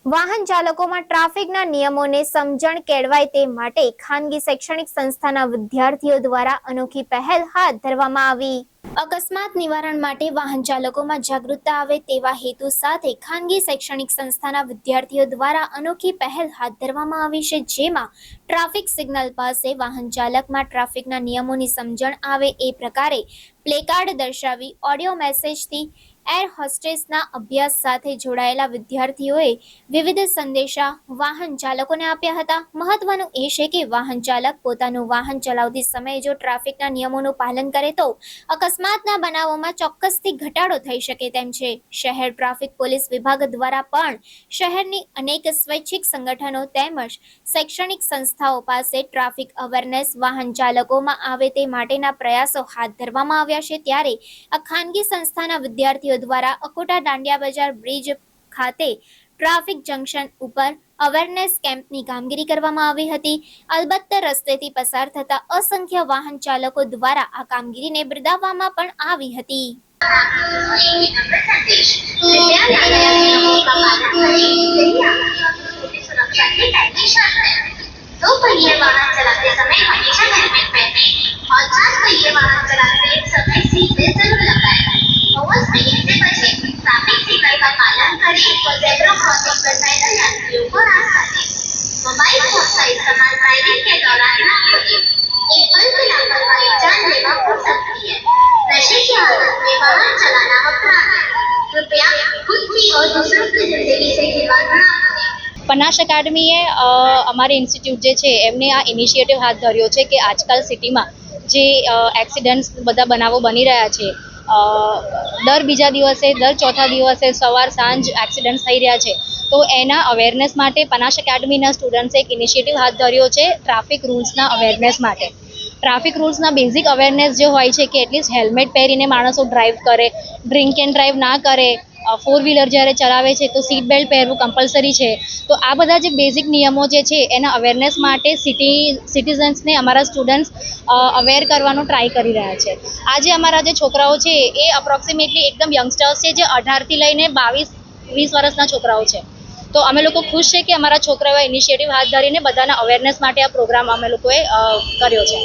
વાહન ચાલકોમાં ટ્રાફિકના નિયમોને સમજણ કેળવાય તે માટે ખાનગી શૈક્ષણિક સંસ્થાના વિદ્યાર્થીઓ દ્વારા અનોખી પહેલ હાથ ધરવામાં આવી। અકસ્માત નિવારણ માટે વાહન ચાલકોમાં જાગૃતતા આવે તેવા હેતુ સાથે ખાનગી શૈક્ષણિક સંસ્થાના વિદ્યાર્થીઓ દ્વારા અનોખી પહેલ હાથ ધરવામાં આવી છે, જેમાં ટ્રાફિક સિગ્નલ પાસે વાહન ચાલકમાં ટ્રાફિકના નિયમોની સમજણ આવે એ પ્રકારે પ્લેકાર્ડ દર્શાવી ઓડિયો મેસેજથી એર હોસ્ટેસના અભ્યાસ સાથે જોડાયેલા વિદ્યાર્થીઓએ વિવિધ સંદેશા વાહન ચાલકોને આપ્યા હતા। મહત્વનું એ છે કે વાહન ચાલક પોતાનું વાહન ચલાવતી સમયે જો ટ્રાફિકના નિયમોનું પાલન કરે તો અકસ્માતના બનાવોમાં ચોક્કસથી ઘટાડો થઈ શકે તેમ છે। શહેર ટ્રાફિક પોલીસ વિભાગ દ્વારા પણ શહેરની અનેક સ્વૈચ્છિક સંગઠનો તેમજ શૈક્ષણિક સંસ્થાઓ પાસે ટ્રાફિક અવેરનેસ વાહન ચાલકોમાં આવે તે માટેના પ્રયાસો હાથ ધરવામાં આવ્યા છે। ત્યારે આ ખાનગી સંસ્થાના વિદ્યાર્થીઓ દ્વારા અકોટા દાંડિયા બજાર બ્રિજ ખાતે ટ્રાફિક જંકશન ઉપર અવેરનેસ કેમ્પની કામગીરી કરવામાં આવી હતી। અલબત્ત રસ્તેથી પસાર થતા અસંખ્ય વાહન ચાલકો દ્વારા આ કામગીરીને બિરદાવવામાં પણ આવી હતી। दो पहिए वाहन चलाते समय हमेशा हेलमेट पहने और चार पहिए वाहन चलाते समय सीट बेल्ट जरूर लगाएं। ओवर स्पीडिंग से बचें, ट्रैफिक सिग्नल का पालन करें और ज़ेब्रा क्रॉसिंग पर पैदल यात्रियों को रास्ता दें। मोबाइल फोन का इस्तेमाल ड्राइविंग के दौरान न करें। एक पल की लापरवाही जानलेवा हो सकती है। नशे की हालत में वाहन चलाना अपराध है। कृपया खुद की और दूसरों की जिंदगी से खिलवाड़ न करें। पनास अकादमीए अमारी इंस्टिट्यूट जे छे एमने आ इनिशिएटिव हाथ धर्यो छे कि आजकल सिटी में जे एक्सिडेंट्स बधा बनावो बनी रह्या छे, दर बीजा दिवसे दर चौथा दिवसे सवार सांज एक्सिडेंट्स थई रह्या छे, तो एना अवेरनेस माटे पनास अकादमीना स्टूडंट्स एक इनिशिएटिव हाथ धर्यो छे ट्राफिक रूल्सना अवेरनेस माटे। ट्राफिक रूल्सना बेसिक अवेरनेस जो होय छे कि एटलीस्ट हेल्मेट पहेरीने माणसो ड्राइव करे, ड्रिंक एंड ड्राइव ना करे, फोर व्हीलर જ્યારે ચલાવે છે તો સીટ બેલ્ટ પહેરવું કમ્પલસરી છે। તો આ બધા જે બેઝિક નિયમો જે છે એના અવેરનેસ માટે સિટીઝન્સને અમારા સ્ટુડન્ટ્સ અવેર કરવાનો ટ્રાય કરી રહ્યા છે। આજે અમારા જે છોકરાઓ છે એ અપ્રોક્સિમેટલી એકદમ યંગસ્ટર્સ છે, જે 18થી લઈને 22-20 વર્ષના છોકરાઓ છે। તો અમે લોકો ખુશ છે કે અમારા છોકરાઓએ ઇનિશિયેટિવ હાથ ધરીને બધાના અવેરનેસ માટે આ પ્રોગ્રામ અમે લોકોએ કર્યો છે।